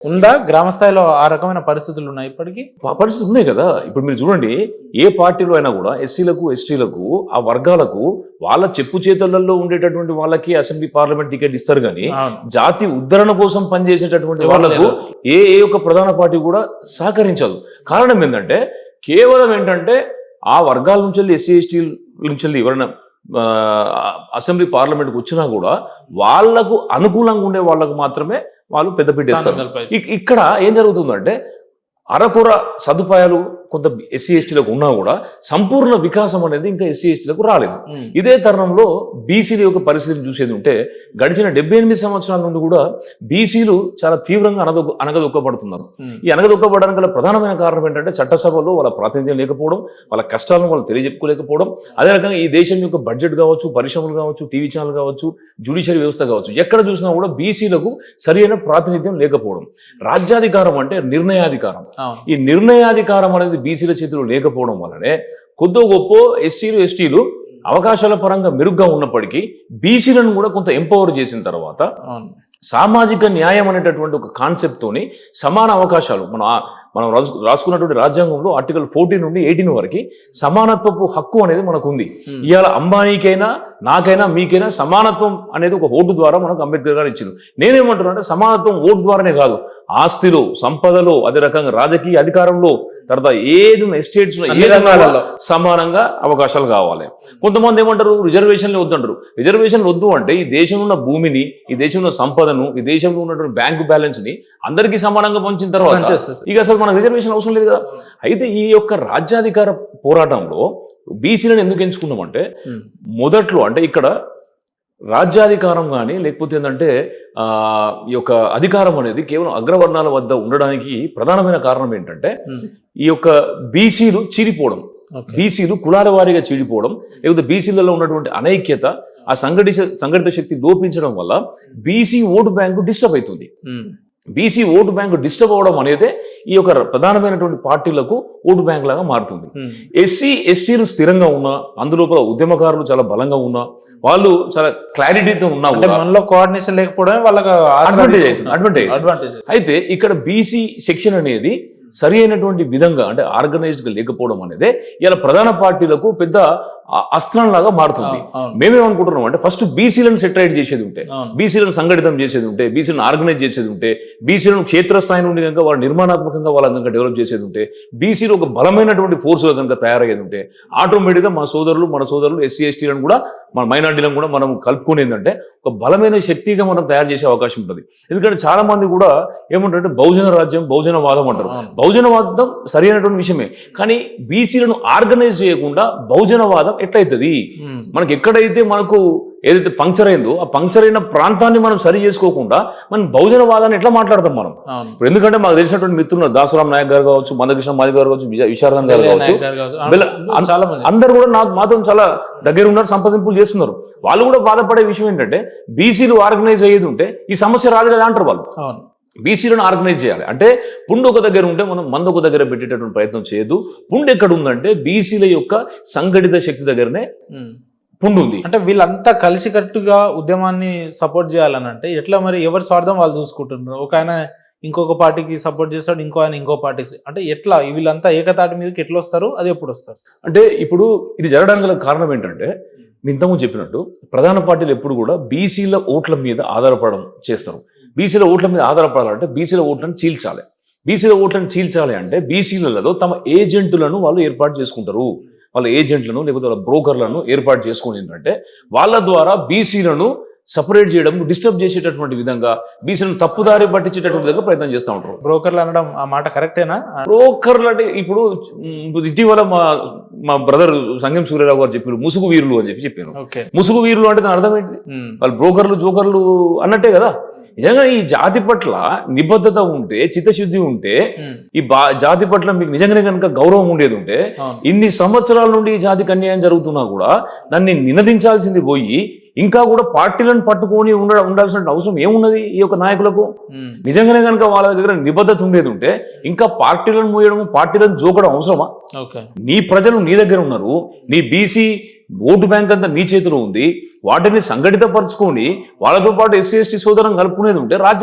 ఉందా గ్రామ స్థాయిలో ఆ రకమైన పరిస్థితులు ఉన్నాయి ఇప్పటికీ? పరిస్థితులు ఉన్నాయి కదా. ఇప్పుడు మీరు చూడండి, ఏ పార్టీలో అయినా కూడా ఎస్సీలకు ఎస్టీలకు ఆ వర్గాలకు వాళ్ళ చెప్పు చేతులలో ఉండేటటువంటి వాళ్ళకి అసెంబ్లీ పార్లమెంట్ టికెట్ ఇస్తారు కానీ జాతి ఉద్ధరణ కోసం పనిచేసేటటువంటి వాళ్ళకు ఏ ఒక్క ప్రధాన పార్టీ కూడా సహకరించదు. కారణం ఏంటంటే కేవలం ఏంటంటే ఆ వర్గాల నుంచి వెళ్ళి ఎస్సీ ఎస్టీ నుంచి వెళ్ళి ఎవరైనా అసెంబ్లీ పార్లమెంట్కి వచ్చినా కూడా వాళ్లకు అనుకూలంగా ఉండే వాళ్ళకు మాత్రమే వాళ్ళు పెద్దపీట ఇస్తారు. ఇక్కడ ఏం జరుగుతుందంటే అరకొర సదుపాయాలు కొంత ఎస్సీ ఎస్టీలకు ఉన్నా కూడా సంపూర్ణ వికాసం అనేది ఇంకా ఎస్సీ ఎస్టీలకు రాలేదు. ఇదే తరుణంలో బీసీల యొక్క పరిస్థితిని చూసేది ఉంటే గడిచిన 78 సంవత్సరాల నుండి కూడా బీసీలు చాలా తీవ్రంగా అనగదొక్కబడుతున్నారు. ఈ అనగదొక్కబడడానికి గల ప్రధానమైన కారణం ఏంటంటే చట్టసభలో వాళ్ళ ప్రాతినిధ్యం లేకపోవడం, వాళ్ళ కష్టాలను వాళ్ళు తెలియజెప్పుకోలేకపోవడం, అదే రకంగా ఈ దేశం యొక్క బడ్జెట్ కావచ్చు, పరిశ్రమలు కావచ్చు, టీవీ ఛానల్ కావచ్చు, జ్యుడిషియరీ వ్యవస్థ కావచ్చు, ఎక్కడ చూసినా కూడా బీసీలకు సరైన ప్రాతినిధ్యం లేకపోవడం. రాజ్యాధికారం అంటే నిర్ణయాధికారం. ఈ నిర్ణయాధికారం అనేది బీసీల చేతిలో లేకపోవడం వల్లనే కొద్దో గొప్ప ఎస్సీలు ఎస్టీలు అవకాశాల పరంగా మెరుగ్గా ఉన్నప్పటికీ బీసీలను కూడా కొంత ఎంపవర్ చేసిన తర్వాత సామాజిక న్యాయం అనేటటువంటి ఒక కాన్సెప్ట్ తోని సమాన అవకాశాలు మనం రాసుకున్నటువంటి రాజ్యాంగంలో ఆర్టికల్ 14 నుండి 18 వరకు సమానత్వపు హక్కు అనేది మనకు ఉంది. ఇవాళ అంబానీకైనా నాకైనా మీకైనా సమానత్వం అనేది ఒక ఓటు ద్వారా మనకు అంబేద్కర్ గారు ఇచ్చింది. నేనేమంటున్నా అంటే సమానత్వం ఓటు ద్వారానే కాదు, ఆస్తిలో, సంపదలో, అదే రకంగా రాజకీయ అధికారంలో, తర్వాత ఏది ఎస్టేట్స్ సమానంగా అవకాశాలు కావాలి. కొంతమంది ఏమంటారు రిజర్వేషన్లు వద్దంటారు. రిజర్వేషన్లు వద్దు అంటే ఈ దేశంలో ఉన్న భూమిని, ఈ దేశంలో సంపదను, ఈ దేశంలో ఉన్నటువంటి బ్యాంకు బ్యాలెన్స్ ని అందరికీ సమానంగా పంచిన తర్వాత ఇక అసలు మనకు రిజర్వేషన్ అవసరం లేదు కదా. అయితే ఈ యొక్క రాజ్యాధికార పోరాటంలో బీసీలను ఎందుకు ఎంచుకున్నామంటే మొదట్లో అంటే ఇక్కడ రాజ్యాధికారం కానీ లేకపోతే ఏంటంటే ఈ యొక్క అధికారం అనేది కేవలం అగ్రవర్ణాల వద్ద ఉండడానికి ప్రధానమైన కారణం ఏంటంటే ఈ యొక్క బీసీలు చీలిపోవడం, బీసీలు కులాల వారీగా చీలిపోవడం, లేకపోతే బీసీలలో ఉన్నటువంటి అనైక్యత, ఆ సంఘటిత శక్తి లోపించడం వల్ల బీసీ ఓటు బ్యాంకు డిస్టర్బ్ అవుతుంది. బీసీ ఓటు బ్యాంకు డిస్టర్బ్ అవ్వడం అనేది ఈ యొక్క ప్రధానమైనటువంటి పార్టీలకు ఓటు బ్యాంక్ లాగా మారుతుంది. ఎస్సీ ఎస్టీలు స్థిరంగా ఉన్నా, అందులో ఉద్యమకారులు చాలా బలంగా ఉన్నా, వాళ్ళు చాలా క్లారిటీతో ఉన్నా మనలో కోఆర్డినేషన్ లేకపోవడం వాళ్ళకి అడ్వాంటేజ్. అయితే ఇక్కడ బీసీ సెక్షన్ అనేది సరి అయినటువంటి విధంగా అంటే ఆర్గనైజ్డ్గా లేకపోవడం అనేది ఇలా ప్రధాన పార్టీలకు పెద్ద అస్త్రంలాగా మారుతుంది. మేమేమనుకుంటున్నాం అంటే ఫస్ట్ బీసీలను సెటరైట్ చేసేది ఉంటే, బీసీలను సంఘటితం చేసేది ఉంటే, బీసీలను ఆర్గనైజ్ చేసేది ఉంటే, బీసీలను క్షేత్రస్థాయి నుండి కనుక వాళ్ళు నిర్మాణాత్మకంగా వాళ్ళ కనుక డెవలప్ చేసేది ఉంటే, బీసీలు ఒక బలమైనటువంటి ఫోర్స్గా కనుక తయారయ్యేది ఉంటే ఆటోమేటిక్గా మన సోదరులు ఎస్సీ ఎస్టీలను కూడా మన మైనార్టీలను కూడా మనం కలుపుకునేదంటే ఒక బలమైన శక్తిగా మనం తయారు చేసే అవకాశం ఉంటుంది. ఎందుకంటే చాలా మంది కూడా ఏమంటారంటే బహుజన రాజ్యం, బహుజనవాదం అంటారు. బహుజనవాదం సరైనటువంటి విషయమే, కానీ బీసీలను ఆర్గనైజ్ చేయకుండా బహుజనవాదం ఎట్లయితుంది? మనకి ఎక్కడైతే మనకు ఏదైతే పంక్చర్ అయిందో ఆ పంక్చర్ అయిన ప్రాంతాన్ని మనం సరి చేసుకోకుండా మనం బహుజనవాదాన్ని ఎట్లా మాట్లాడతాం మనం? ఇప్పుడు ఎందుకంటే మాకు తెలిసినటువంటి మిత్రులు దాసరాం నాయక్ గారు కావచ్చు, మందకృష్ణ మాది గారు కావచ్చు, విశారదం గారు కావచ్చు, అందరు కూడా మాతో చాలా దగ్గర ఉన్నారు, సంప్రదింపులు చేస్తున్నారు. వాళ్ళు కూడా బాధపడే విషయం ఏంటంటే బీసీలు ఆర్గనైజ్ అయ్యేది ఉంటే ఈ సమస్య రాదు కదా అంటారు వాళ్ళు. బీసీలను ఆర్గనైజ్ చేయాలి అంటే పుండు ఒక దగ్గర ఉంటే మనం మందు ఒక దగ్గర పెట్టేటటువంటి ప్రయత్నం చేయదు. పుండు ఎక్కడ ఉందంటే బీసీల యొక్క సంఘటిత శక్తి దగ్గరనే పుండు ఉంది. అంటే వీళ్ళంతా కలిసికట్టుగా ఉద్యమాన్ని సపోర్ట్ చేయాలని అంటే ఎట్లా మరి? ఎవరి స్వార్థం వాళ్ళు చూసుకుంటున్నారు. ఒక ఆయన ఇంకొక పార్టీకి సపోర్ట్ చేస్తాడు, ఇంకో ఆయన ఇంకో పార్టీకి. అంటే ఎట్లా వీళ్ళంతా ఏకతాటి మీదకి ఎట్లా వస్తారు? అది ఎప్పుడు వస్తారు? అంటే ఇప్పుడు ఇది జరగడానికి గల కారణం ఏంటంటే మీ ఇంతకుముందు చెప్పినట్టు ప్రధాన పార్టీలు ఎప్పుడు కూడా బీసీల ఓట్ల మీద ఆధారపడడం చేస్తారు. బీసీల ఓట్ల మీద ఆధారపడాలంటే బీసీల ఓట్లను చీల్చాలి. బీసీల ఓట్లను చీల్చాలి అంటే బీసీలలో తమ ఏజెంట్లను వాళ్ళు ఏర్పాటు చేసుకుంటారు. వాళ్ళ ఏజెంట్లను లేకపోతే వాళ్ళ బ్రోకర్లను ఏర్పాటు చేసుకుని ఏంటంటే వాళ్ళ ద్వారా బీసీలను సపరేట్ చేయడం, డిస్టర్బ్ చేసేటటువంటి విధంగా, బీసీలను తప్పుదారి పట్టించేటటువంటి విధంగా ప్రయత్నం చేస్తూ ఉంటారు. బ్రోకర్లు అనడం ఆ మాట కరెక్టేనా? బ్రోకర్లు అంటే ఇప్పుడు ఇటీవల మా బ్రదర్ సంగం సూర్యరావు గారు చెప్పారు ముసుగు వీరులు అని చెప్పారు. ముసుగు వీరులు అంటే దాని అర్థం ఏంటి? వాళ్ళు బ్రోకర్లు జోకర్లు అన్నట్టే కదా. నిజంగా ఈ జాతి పట్ల నిబద్ధత ఉంటే, చిత్తశుద్ధి ఉంటే, ఈ జాతి పట్ల మీకు నిజంగానే కనుక గౌరవం ఉండేది ఉంటే ఇన్ని సంవత్సరాల నుండి ఈ జాతికి అన్యాయం జరుగుతున్నా కూడా దాన్ని నినదించాల్సింది పోయి ఇంకా కూడా పార్టీలను పట్టుకొని ఉండాల్సిన అవసరం ఏమున్నది ఈ యొక్క నాయకులకు? నిజంగానే కనుక వాళ్ళ దగ్గర నిబద్ధత ఉండేది ఉంటే ఇంకా పార్టీలను మూయడం, పార్టీలను జోకడం అవసరమా? నీ ప్రజలు నీ దగ్గర ఉన్నారు, నీ బీసీ ఓటు బ్యాంక్ అంతా నీ చేతిలో ఉంది, వాటిని సంఘటితపరచుకొని వాళ్ళతో పాటు ఎస్సీ ఎస్టీ సోదరం కలుపుకునేది ఉంటే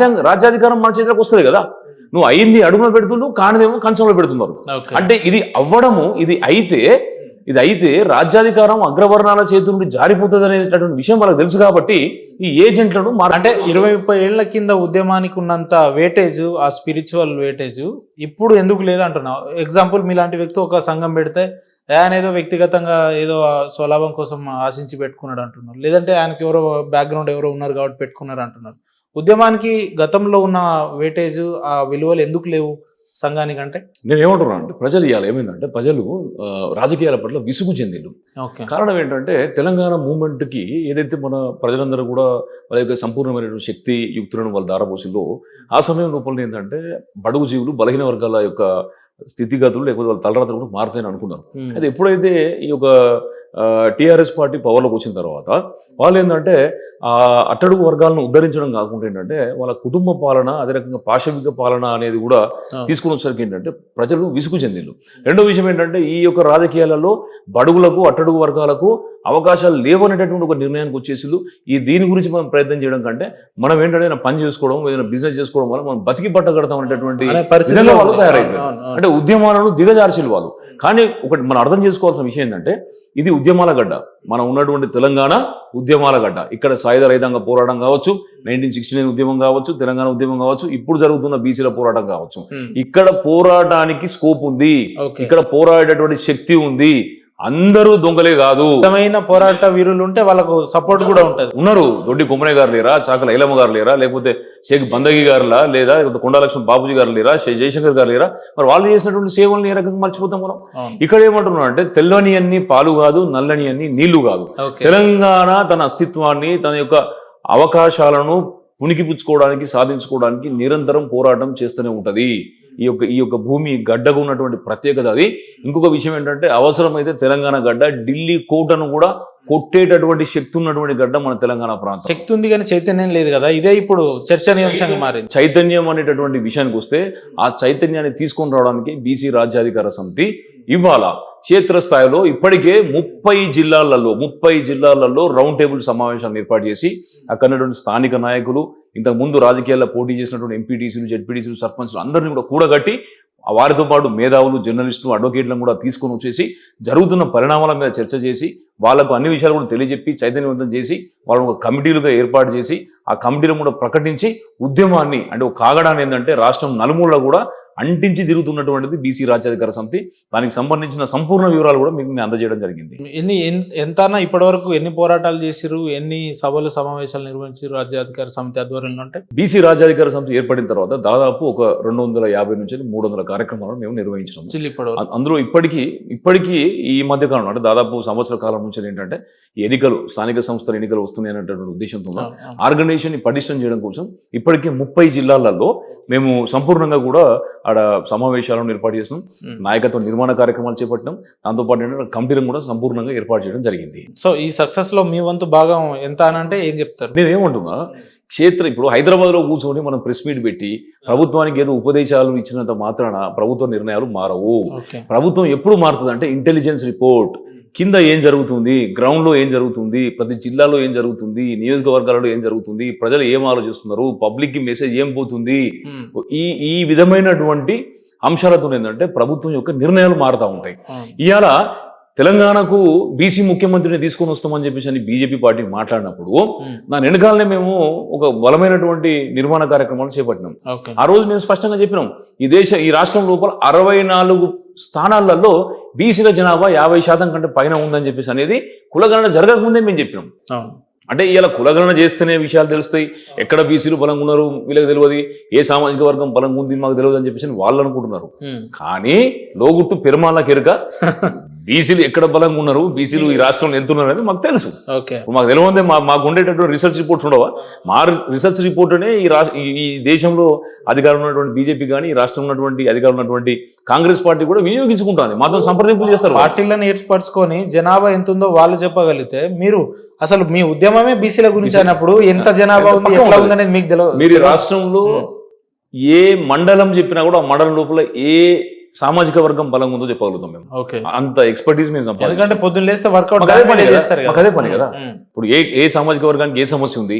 రాజ్యాధికారం మన చేతిలోకి వస్తుంది కదా. నువ్వు అయింది అడుగులో పెడుతున్నావు, కానిదేమో కంచంలో పెడుతున్నారు. ఓకే. అంటే ఇది అవ్వడము, ఇది అయితే రాజ్యాధికారం అగ్రవర్ణాల చేతుల నుండి జారిపోతుంది అనేటటువంటి విషయం వాళ్ళకి తెలుసు కాబట్టి ఈ ఏజెంట్లను అంటే 20-30 ఏళ్ల కింద ఉద్యమానికి ఉన్నంత వేటేజ్, ఆ స్పిరిచువల్ వేటేజ్ ఇప్పుడు ఎందుకు లేదు అంటున్నావు. ఎగ్జాంపుల్, మీలాంటి వ్యక్తి ఒక సంఘం పెడితే ఆయన ఏదో వ్యక్తిగతంగా ఏదో స్వలాభం కోసం ఆశించి పెట్టుకున్నాడు అంటున్నారు, లేదంటే ఆయనకి ఎవరో బ్యాక్గ్రౌండ్ ఎవరో ఉన్నారు కాబట్టి పెట్టుకున్నారు అంటున్నారు. ఉద్యమానికి గతంలో ఉన్న వేటేజ్, ఆ విలువలు ఎందుకు లేవు సంఘానికంటే? నేను ఏమంటున్నాను అంటే, ప్రజలు ఇవాళ ఏమైందంటే, ప్రజలు రాజకీయాల పట్ల విసుగు చెందిండు. కారణం ఏంటంటే, తెలంగాణ మూవ్మెంట్కి ఏదైతే మన ప్రజలందరూ కూడా వాళ్ళ యొక్క సంపూర్ణమైనటువంటి శక్తి యుక్తులను వాళ్ళు దారపోసిందో, ఆ సమయం లోపల ఏంటంటే బడుగు జీవులు, బలహీన వర్గాల యొక్క స్థితిగతులు లేకపోతే వాళ్ళ తలరాతలు కూడా మారుతాయని అనుకున్నారు. అయితే ఎప్పుడైతే ఈ యొక్క టీఆర్ఎస్ పార్టీ పవర్లోకి వచ్చిన తర్వాత వాళ్ళు ఏంటంటే అట్టడుగు వర్గాలను ఉద్ధరించడం కాకుండా ఏంటంటే వాళ్ళ కుటుంబ పాలన, అదే రకంగా పాశవిక పాలన అనేది కూడా తీసుకుని వచ్చేసరికి ఏంటంటే ప్రజలు విసుగు చెందిండు. రెండో విషయం ఏంటంటే, ఈ యొక్క రాజకీయాలలో బడుగులకు, అట్టడుగు వర్గాలకు అవకాశాలు లేవనేటటువంటి ఒక నిర్ణయానికి వచ్చేసి దీని గురించి మనం ప్రయత్నం చేయడం కంటే మనం ఏంటంటే పని చేసుకోవడం, ఏదైనా బిజినెస్ చేసుకోవడం వల్ల మనం బతికి పట్టగడతాం అనేటటువంటి విధంగా వాళ్ళు తయారైపోయారు. అంటే ఉద్యమాలను దిగజార్చిన వాళ్ళు. కానీ ఒకటి మనం అర్థం చేసుకోవాల్సిన విషయం ఏంటంటే, ఇది ఉద్యమాల గడ్డ. మనం ఉన్నటువంటి తెలంగాణ ఉద్యమాల గడ్డ. ఇక్కడ సాయుధ రైతాంగ పోరాటం కావచ్చు, 1969 ఉద్యమం కావచ్చు, తెలంగాణ ఉద్యమం కావచ్చు, ఇప్పుడు జరుగుతున్న బీసీల పోరాటం కావచ్చు. ఇక్కడ పోరాటానికి స్కోప్ ఉంది, ఇక్కడ పోరాడేటటువంటి శక్తి ఉంది. అందరూ దొంగలే కాదు, నిజమైన పోరాట వీరులు ఉంటే వాళ్ళకు సపోర్ట్ కూడా ఉంటుంది. ఉన్నారు. దొడ్డి కొమ్మయ్య గారు లేరా, చాకల ఐలమ్మ గారు లేరా, లేకపోతే షేక్ బందగి గారులా, లేదా కొండాలక్ష్మణ్ బాబుజీ గారు లేరా, జయశంకర్ గారు లేరా? మరి వాళ్ళు చేసినటువంటి సేవలను ఏ రకంగా మర్చిపోతాం మనం? ఇక్కడ ఏమంటున్నాం అంటే, తెల్లని అన్ని పాలు కాదు, నల్లని అన్ని నీళ్లు కాదు. తెలంగాణ తన అస్తిత్వాన్ని, తన యొక్క అవకాశాలను పుణికిపుచ్చుకోవడానికి, సాధించుకోవడానికి నిరంతరం పోరాటం చేస్తూనే ఉంటది. ఈ యొక్క భూమి గడ్డగా ఉన్నటువంటి ప్రత్యేకత అది. ఇంకొక విషయం ఏంటంటే, అవసరమైతే తెలంగాణ గడ్డ ఢిల్లీ కోటను కూడా కొట్టేటటువంటి శక్తి ఉన్నటువంటి గడ్డ మన తెలంగాణ ప్రాంతం. శక్తి ఉంది కానీ చైతన్యం లేదు కదా, ఇదే ఇప్పుడు చర్చనీయాంశంగా మారింది. చైతన్యం అనేటటువంటి విషయానికి వస్తే, ఆ చైతన్యాన్ని తీసుకొని రావడానికి బీసీ రాజ్యాధికార సమితి ఇవాళ క్షేత్రస్థాయిలో ఇప్పటికే 30 జిల్లాలలో రౌండ్ టేబుల్ సమావేశాలను ఏర్పాటు చేసి అక్కడ స్థానిక నాయకులు, ఇంతకు ముందు రాజకీయాల్లో పోటీ చేసినటువంటి ఎంపీటీసీలు, జెడ్పీటీసీలు, సర్పంచ్లు అందరినీ కూడా కూడగట్టి వారితో పాటు మేధావులు, జర్నలిస్టులు, అడ్వకేట్లను కూడా తీసుకొని వచ్చేసి జరుగుతున్న పరిణామాల మీద చర్చ చేసి వాళ్ళకు అన్ని విషయాలు కూడా తెలియజెప్పి చైతన్యవంతం చేసి వాళ్ళని ఒక కమిటీలుగా ఏర్పాటు చేసి ఆ కమిటీలను కూడా ప్రకటించి ఉద్యమాన్ని, అంటే ఒక కాగడాన్ని ఏంటంటే రాష్ట్రం నలుమూలలో కూడా అంటించి తిరుగుతున్నటువంటిది బీసీ రాజ్యాధికార సమితి. దానికి సంబంధించిన సంపూర్ణ వివరాలు కూడా మీకు నేను అందజేయడం జరిగింది. ఎంతనా ఇప్పటి వరకు ఎన్ని పోరాటాలు చేసిరు, ఎన్ని సభలు సమావేశాలు నిర్వహించారు రాజ్యాధికార సమితి ఆధ్వర్యంలో? అంటే బీసీ రాజ్యాధికార సమితి ఏర్పడిన తర్వాత దాదాపు ఒక 250 నుంచి 300 కార్యక్రమాలను మేము నిర్వహించినాం. అందులో ఇప్పటికీ ఈ మధ్య కాలంలో, అంటే దాదాపు సంవత్సర కాలం నుంచి ఏంటంటే ఎన్నికలు, స్థానిక సంస్థల ఎన్నికలు వస్తున్నాయి అనేటటువంటి ఉద్దేశంతో ఆర్గనైజేషన్ ని పటిష్టం చేయడం కోసం ఇప్పటికే 30 జిల్లాలలో మేము సంపూర్ణంగా కూడా ఆడ సమావేశాలను ఏర్పాటు చేసినాం. నాయకత్వ నిర్మాణ కార్యక్రమాలు చేపట్టినాం. దాంతోపాటు ఏంటంటే కమిటీలను కూడా సంపూర్ణంగా ఏర్పాటు చేయడం జరిగింది. సో ఈ సక్సెస్ లో మీ వంతు భాగం ఎంత అని అంటే ఏం చెప్తారు? నేను ఏమంటున్నా, ఇప్పుడు హైదరాబాద్లో కూర్చొని మనం ప్రెస్ మీట్ పెట్టి ప్రభుత్వానికి ఏదో ఉపదేశాలు ఇచ్చినంత మాత్రాన ప్రభుత్వ నిర్ణయాలు మారవు. ప్రభుత్వం ఎప్పుడు మారుతుంది అంటే, ఇంటెలిజెన్స్ రిపోర్ట్ కింద ఏం జరుగుతుంది, గ్రౌండ్లో ఏం జరుగుతుంది, ప్రతి జిల్లాలో ఏం జరుగుతుంది, నియోజకవర్గాలలో ఏం జరుగుతుంది, ప్రజలు ఏం ఆలోచిస్తున్నారు, పబ్లిక్కి మెసేజ్ ఏం పోతుంది, ఈ విధమైనటువంటి అంశాలతో ఏంటంటే ప్రభుత్వం యొక్క నిర్ణయాలు మారుతూ ఉంటాయి. ఇవాళ తెలంగాణకు బీసీ ముఖ్యమంత్రిని తీసుకొని వస్తామని చెప్పేసి బీజేపీ పార్టీ మాట్లాడినప్పుడు నా వెనకాలనే మేము ఒక బలమైనటువంటి నిర్మాణ కార్యక్రమాలు చేపట్టినాం. ఆ రోజు మేము స్పష్టంగా చెప్పినాం, ఈ రాష్ట్రం లోపల 64 స్థానాలలో బీసీల జనాభా 50% కంటే పైన ఉందని చెప్పేసి అనేది కులగణన జరగకముందే మేము చెప్పినాం. అంటే ఇలా కులగణన చేస్తేనే విషయాలు తెలుస్తాయి, ఎక్కడ బీసీలు బలంగా ఉన్నారు వీళ్ళకి తెలియదు, ఏ సామాజిక వర్గం బలంగా ఉంది మాకు తెలియదు అని చెప్పేసి వాళ్ళు అనుకుంటున్నారు. కానీ లోగుట్టు పెరుమాళ్ళకి ఎరుక బీసీలు ఎక్కడ బలంగా ఉన్నారు, బీసీలు ఈ రాష్ట్రంలో ఎంత ఉన్నారు అనేది మాకు తెలుసు. మాకు తెలియదే, మాకు ఉండేటటువంటి రీసెర్చ్ రిపోర్ట్స్ ఉండవా? మా రీసెర్చ్ రిపోర్ట్నే ఈ దేశంలో అధికారం ఉన్నటువంటి బీజేపీ కానీ, ఈ రాష్ట్రంలో ఉన్నటువంటి అధికారం ఉన్నటువంటి కాంగ్రెస్ పార్టీ కూడా వినియోగించుకుంటుంది. మాత్రం సంప్రదింపులు చేస్తారు. పార్టీలను ఏర్పరచుకొని జనాభా ఎంత ఉందో వాళ్ళు చెప్పగలిగితే, మీరు అసలు మీ ఉద్యమమే బీసీల గురించి అయినప్పుడు ఎంత జనాభా ఉంది, ఎట్లా ఉందనేది మీకు తెలియదు. మీరు రాష్ట్రంలో ఏ మండలం చెప్పినా కూడా ఆ మండలం లోపల ఏ సామాజిక వర్గం బలంగా ఉందో చెప్పగలుగుతాం మేము. అంత ఎక్స్పర్టీస్ మేము సంపాదించాం. ఎందుకంటే పొద్దున్న లేస్తే వర్కౌట్ చేస్తారు, అదే పని కదా. ఇప్పుడు ఏ సామాజిక వర్గానికి ఏ సమస్య ఉంది,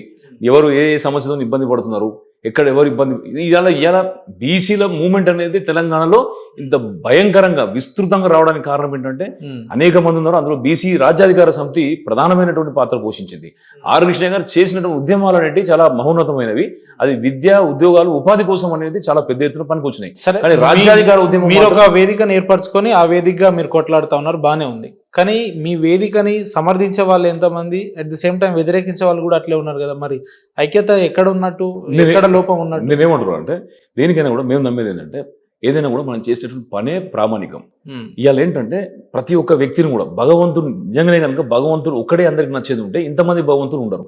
ఎవరు ఏ సమస్యతో ఇబ్బంది పడుతున్నారు, ఎక్కడ ఎవరు ఇబ్బంది ఇలా బీసీల మూవ్మెంట్ అనేది తెలంగాణలో ఇంత భయంకరంగా విస్తృతంగా రావడానికి కారణం ఏంటంటే అనేక మంది ఉన్నారు. అందులో బీసీ రాజ్యాధికార సమితి ప్రధానమైనటువంటి పాత్ర పోషించింది. ఆర్ కృష్ణ గారు చేసినటువంటి ఉద్యమాలు అనేవి చాలా మహోన్నతమైనవి. అది విద్య, ఉద్యోగాలు, ఉపాధి కోసం అనేది చాలా పెద్ద ఎత్తున పనికొచ్చినాయి. సరే, కానీ రాజ్యాధికార ఉద్యమం మీరు ఒక వేదికను ఏర్పరచుకొని ఆ వేదికగా మీరు కొట్లాడుతా ఉన్నారు, బానే ఉంది. కానీ మీ వేదికని సమర్థించే వాళ్ళు ఎంతమంది, అట్ ది సేమ్ టైం వ్యతిరేకించే వాళ్ళు కూడా అట్లే ఉన్నారు కదా. మరి ఐక్యత ఎక్కడ ఉన్నట్టు, ఎక్కడ లోపం ఉన్నట్టు? నేనేమంటారు అంటే దేనికైనా కూడా మేము నమ్మేది ఏంటంటే ఏదైనా కూడా మనం చేసేటువంటి పనే ప్రామాణికం. ఇవాళ ఏంటంటే ప్రతి ఒక్క వ్యక్తిని కూడా భగవంతుడు నిజంగానే కనుక భగవంతుడు ఒక్కడే అందరికి నచ్చేది ఉంటే ఇంతమంది భగవంతుడు ఉండరు.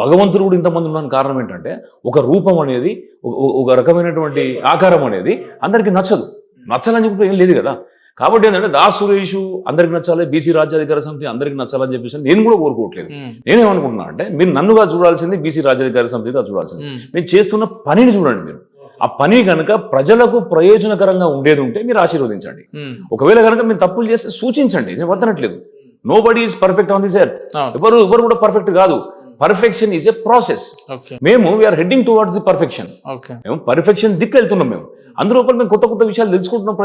భగవంతుడు కూడా ఇంతమంది ఉండడానికి కారణం ఏంటంటే ఒక రూపం అనేది, ఒక రకమైనటువంటి ఆకారం అనేది అందరికి నచ్చదు. నచ్చాలని చెప్పి ఏం లేదు కదా. కాబట్టి ఏంటంటే దాస్ సురేష్ అందరికి నచ్చాలి, బీసీ రాజ్యాధికార సమితి అందరికి నచ్చాలని చెప్పేసి నేను కూడా కోరుకోవట్లేదు. నేనేమనుకుంటున్నా అంటే మీరు నన్నుగా చూడాల్సింది బీసీ రాజ్యాధికార సమితిగా చూడాల్సింది. నేను చేస్తున్న పనిని చూడండి. మీరు ఆ పని కనుక ప్రజలకు ప్రయోజనకరంగా ఉండేది ఉంటే మీరు ఆశీర్వదించండి. ఒకవేళ కనుక మీరు తప్పులు చేస్తే సూచించండి, నేను వద్దనట్లేదు. Nobody is perfect on this earth. ఎవరు కూడా పర్ఫెక్ట్ కాదు. Perfection is a process. మేము we are heading towards the perfection. మేము పర్ఫెక్షన్ దిక్కు వెళ్తున్నాం. మేము అందులోపల మేము కొత్త కొత్త విషయాలు తెలుసుకుంటున్నాం.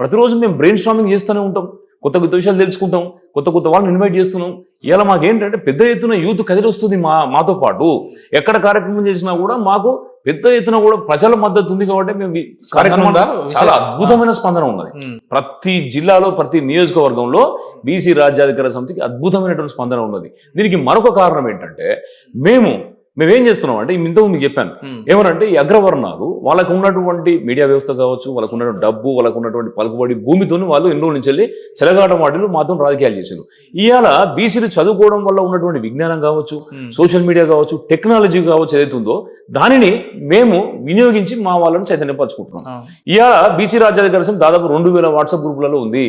ప్రతిరోజు మేము బ్రెయిన్ స్టార్మింగ్ చేస్తూనే ఉంటాం, కొత్త కొత్త విషయాలు తెలుసుకుంటాం, కొత్త కొత్త వాళ్ళని ఇన్వైట్ చేస్తున్నాం. ఇలా మాకేంటంటే పెద్ద ఎత్తున యూత్ కదిలి వస్తుంది మాతో పాటు. ఎక్కడ కార్యక్రమం చేసినా కూడా మాకు పెద్ద ఎత్తున కూడా ప్రజల మద్దతు ఉంది. కాబట్టి మేము కార్యక్రమం చాలా అద్భుతమైన స్పందన ఉన్నది. ప్రతి జిల్లాలో, ప్రతి నియోజకవర్గంలో బీసీ రాజ్యాధికార సమితికి అద్భుతమైనటువంటి స్పందన ఉన్నది. దీనికి మరొక కారణం ఏంటంటే మేమేం చేస్తున్నాం అంటే ఇంతకు మీకు చెప్పాను ఏమనంటే ఈ అగ్రవర్ణాలు వాళ్ళకు ఉన్నటువంటి మీడియా వ్యవస్థ కావచ్చు, వాళ్ళకు ఉన్నటువంటి డబ్బు, వాళ్ళకు ఉన్నటువంటి పలుకుబడి భూమితో వాళ్ళు ఎన్నో రోజుల నుంచి వెళ్ళి చెలగాట వాటిలో మాత్రం రాజకీయాలు చేశారు. ఇవాళ బీసీలు చదువుకోవడం వల్ల ఉన్నటువంటి విజ్ఞానం కావచ్చు, సోషల్ మీడియా కావచ్చు, టెక్నాలజీ కావచ్చు, ఏదైతే ఉందో దానిని మేము వినియోగించి మా వాళ్ళని చైతన్యపరచుకుంటున్నాం. ఇవాళ బీసీ రాజ్యాధికార సమితి దాదాపు 2000 వాట్సాప్ గ్రూపులలో ఉంది,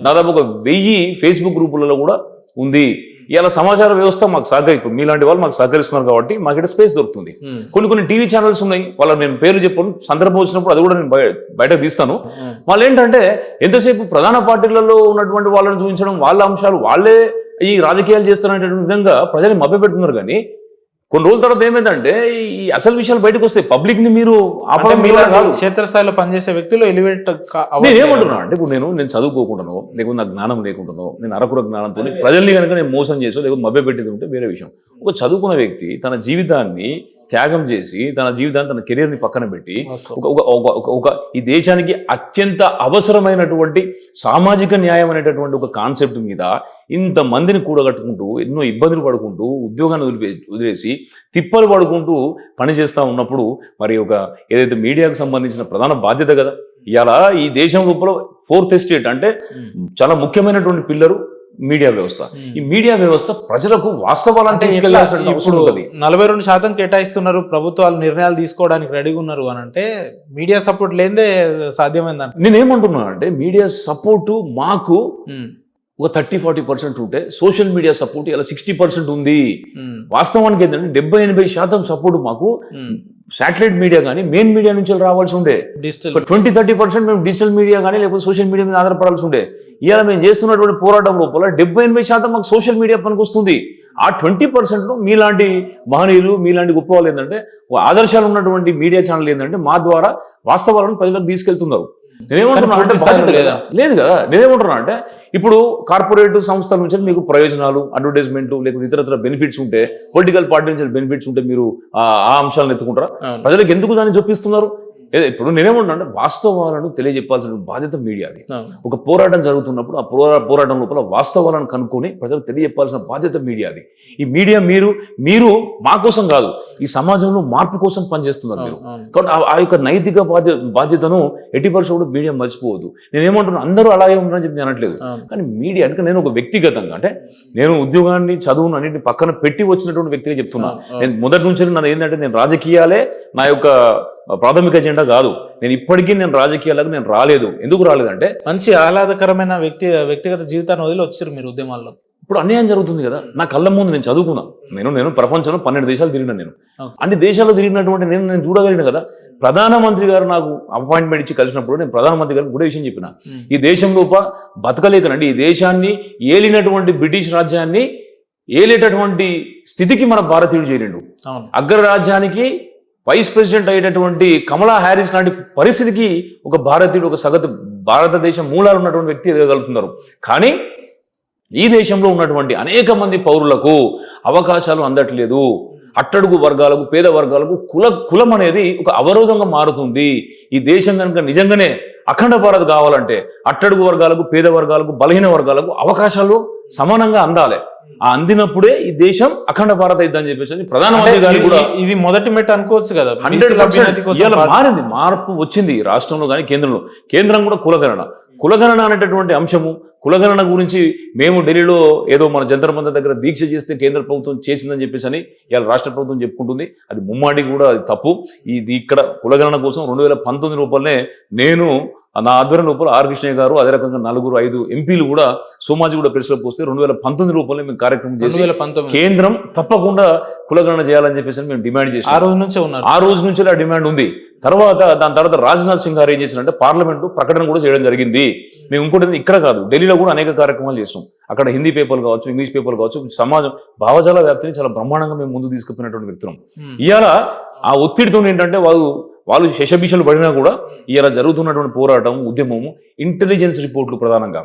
దాదాపు 1000 ఫేస్బుక్ గ్రూపులలో కూడా ఉంది. ఇలా సమాచార వ్యవస్థ మాకు ఇప్పుడు మీలాంటి వాళ్ళు మాకు సహకరిస్తున్నారు కాబట్టి మాకు ఇక్కడ స్పేస్ దొరుకుతుంది. కొన్ని టీవీ ఛానల్స్ ఉన్నాయి, వాళ్ళ నేను పేరు చెప్పను, సందర్భం వచ్చినప్పుడు అది కూడా నేను బయటకు తీస్తాను. వాళ్ళు ఏంటంటే ఎంతసేపు ప్రధాన పార్టీలలో ఉన్నటువంటి వాళ్ళని చూపించడం, వాళ్ళ అంశాలు వాళ్ళే ఈ రాజకీయాలు చేస్తున్నటువంటి విధంగా ప్రజల్ని మభ్యపెడుతున్నారు. కానీ కొన్ని రోజుల తర్వాత ఏమైందంటే ఈ అసలు విషయాలు బయటకు వస్తాయి. పబ్లిక్ ని మీరు క్షేత్రస్థాయిలో పనిచేసే వ్యక్తులు ఎలివేట్ ఏమంటున్నా అంటే ఇప్పుడు నేను చదువుకోకుండానో, లేకపోతే నాకు జ్ఞానం లేకుండానో, నేను అరకుర జ్ఞానంతో ప్రజల్ని కనుక నేను మోసం చేసో లేకపోతే మభ్యపెట్టేది ఉంటే వేరే విషయం. ఒక చదువుకున్న వ్యక్తి తన జీవితాన్ని త్యాగం చేసి, తన జీవితాన్ని, తన కెరీర్ని పక్కన పెట్టి ఒక ఈ దేశానికి అత్యంత అవసరమైనటువంటి సామాజిక న్యాయం అనేటటువంటి ఒక కాన్సెప్ట్ మీద ఇంతమందిని కూడగట్టుకుంటూ, ఎన్నో ఇబ్బందులు పడుకుంటూ, ఉద్యోగాన్ని వదిలేసి తిప్పలు పడుకుంటూ పనిచేస్తూ ఉన్నప్పుడు మరి ఏదైతే మీడియాకు సంబంధించిన ప్రధాన బాధ్యత కదా. ఇలా ఈ దేశం లోపల 4th ఎస్టేట్ అంటే చాలా ముఖ్యమైనటువంటి పిల్లరు మీడియా వ్యవస్థ. ఈ మీడియా వ్యవస్థ ప్రజలకు వాస్తవాలను తీసుకెళ్లాల్సిన అవసరం ఉంది. 42% కేటాయిస్తున్నారు, ప్రభుత్వాలు నిర్ణయాలు తీసుకోవడానికి రెడీగా ఉన్నారు అని అంటే మీడియా సపోర్ట్ లేదే సాధ్యమైందంట. నేనేమంటున్నా అంటే మీడియా సపోర్టు మాకు ఒక 30-40% ఉంటే సోషల్ మీడియా సపోర్ట్ ఇలా 60% ఉంది. వాస్తవానికి ఏంటంటే 70-80% సపోర్ట్ మాకు శాటిలైట్ మీడియా కానీ మెయిన్ మీడియా నుంచి రావాల్సి ఉండే. 20-30% మేము డిజిటల్ మీడియా కానీ లేకపోతే సోషల్ మీడియా మీద ఆధారపడాల్సి ఉండే. ఇవాళ మేము చేస్తున్నటువంటి పోరాటం లోపల 70-80% మాకు సోషల్ మీడియా పనికి వస్తుంది. ఆ 20%లో మీలాంటి మహనీయులు, మీలాంటి గొప్ప వాళ్ళు ఏంటంటే ఆదర్శాలు ఉన్నటువంటి మీడియా ఛానల్ ఏంటంటే మా ద్వారా వాస్తవాలను ప్రజలకు తీసుకెళ్తున్నారు. నేనేమంటున్నా అంటే లేదు కదా. నేనేమంటున్నా అంటే ఇప్పుడు కార్పొరేట్ సంస్థల నుంచి మీకు ప్రయోజనాలు, అడ్వర్టైజ్మెంట్ లేకపోతే ఇతరత్ర బెనిఫిట్స్ ఉంటే, పొలిటికల్ పార్టీ నుంచి బెనిఫిట్స్ ఉంటే మీరు ఆ అంశాలను ఎత్తుకుంటారా? ప్రజలకు ఎందుకు దాన్ని చూపిస్తున్నారు? ఇప్పుడు నేనేమంటున్నా అంటే వాస్తవాలను తెలియజెప్పాల్సిన బాధ్యత మీడియాది. ఒక పోరాటం జరుగుతున్నప్పుడు ఆ పోరాటం లోపల వాస్తవాలను కనుక్కొని ప్రజలకు తెలియజెప్పాల్సిన బాధ్యత మీడియాది. ఈ మీడియా మీరు మా కోసం కాదు, ఈ సమాజంలో మార్పు కోసం పనిచేస్తున్నారు మీరు. కాబట్టి ఆ యొక్క నైతిక బాధ్యతను 80% మీడియా మర్చిపోవద్దు. నేనేమంటున్నా అందరూ అలాగే ఉన్నారని చెప్పి నేను అనట్లేదు. కానీ మీడియా అంటే నేను ఒక వ్యక్తిగతంగా అంటే నేను ఉద్యోగాన్ని, చదువును అన్నింటిని పక్కన పెట్టి వచ్చినటువంటి వ్యక్తిగా చెప్తున్నా. నేను మొదటి నుంచి నన్ను ఏంటంటే నేను రాజకీయాలే నా యొక్క ప్రాథమిక ఎజెండా కాదు. నేను ఇప్పటికీ రాజకీయాలకు నేను రాలేదు. ఎందుకు రాలేదంటే మంచి ఆహ్లాదకరమైన వ్యక్తిగత జీవితాన్ని వదిలి వచ్చారు మీరు ఉద్యమాల్లో. ఇప్పుడు అన్యాయం జరుగుతుంది కదా. నా కళ్ళ ముందు నేను చదువుకున్నా. నేను ప్రపంచంలో 12 దేశాలు తిరిగినా. నేను అన్ని దేశాల్లో తిరిగినటువంటి నేను చూడగలిగిన కదా. ప్రధానమంత్రి గారు నాకు అపాయింట్మెంట్ ఇచ్చి కలిసినప్పుడు నేను ప్రధానమంత్రి గారికి కూడా విషయం చెప్పిన, ఈ దేశం లోపల బతకలేకనండి, ఈ దేశాన్ని ఏలినటువంటి బ్రిటిష్ రాజ్యాన్ని ఏలేటటువంటి స్థితికి మన భారతీయుడు చేరిండు. అగ్రరాజ్యానికి వైస్ ప్రెసిడెంట్ అయ్యేటటువంటి కమలా హ్యారిస్ లాంటి పరిస్థితికి ఒక భారతీయుడు, ఒక సగటు భారతదేశం మూలాలు ఉన్నటువంటి వ్యక్తి ఎదగలుగుతున్నారు. కానీ ఈ దేశంలో ఉన్నటువంటి అనేక మంది పౌరులకు అవకాశాలు అందట్లేదు. అట్టడుగు వర్గాలకు, పేద వర్గాలకు కులం అనేది ఒక అవరోధంగా మారుతుంది. ఈ దేశం కనుక నిజంగానే అఖండ భారత్ కావాలంటే అట్టడుగు వర్గాలకు, పేద వర్గాలకు, బలహీన వర్గాలకు అవకాశాలు సమానంగా అందాలి. ఆ అందినప్పుడే ఈ దేశం అఖండ భారత్ అయిద్దని చెప్పేసి ప్రధానమంత్రి గారు కూడా ఇది మొదటి మెట్టు అనుకోవచ్చు కదా. 100% ఇవాళ మారింది, మార్పు వచ్చింది రాష్ట్రంలో కానీ కేంద్రంలో. కేంద్రం కూడా కులగణన అనేటటువంటి అంశము, కులగణన గురించి మేము ఢిల్లీలో ఏదో మన జంతర్ మంతర్ దగ్గర దీక్ష చేస్తే కేంద్ర ప్రభుత్వం చేసిందని చెప్పేసి అని ఇవాళ రాష్ట్ర ప్రభుత్వం చెప్పుకుంటుంది. అది ముమ్మాడి కూడా అది తప్పు. ఇది ఇక్కడ కులగణన కోసం 2019 రూపాయలనే నేను నా ఆధ్వర్యం లోపల ఆర్ కృష్ణయ్య గారు, అదే రకంగా 4-5 ఎంపీలు కూడా సోమాజిగూడ ప్రెస్లో పోస్తే 2019 రూపాయలే మేము కార్యక్రమం చేసి కేంద్రం తప్పకుండా కులగణన చేయాలని చెప్పేసి మేము డిమాండ్ చేసి ఆ రోజు నుంచే ఉన్నారు. ఆ రోజు నుంచి ఆ డిమాండ్ ఉంది. దాని తర్వాత రాజ్నాథ్ సింగ్ గారు ఏం చేశారంటే పార్లమెంటు ప్రకటన కూడా చేయడం జరిగింది. మేము ఇంకోటి ఇక్కడ కాదు, ఢిల్లీలో కూడా అనేక కార్యక్రమాలు చేసాం. అక్కడ హిందీ పేపర్లు కావచ్చు, ఇంగ్లీష్ పేపర్లు కావచ్చు, సమాజం భావజాల వ్యాప్తిని చాలా బ్రహ్మాండంగా మేము ముందు తీసుకుపోయినటువంటి వ్యక్తులం. ఇవాళ ఆ ఒత్తిడితో ఏంటంటే వాళ్ళు శశబిషలు పడినా కూడా ఇలా జరుగుతున్నటువంటి పోరాటం, ఉద్యమము, ఇంటెలిజెన్స్ రిపోర్ట్లు ప్రధానంగా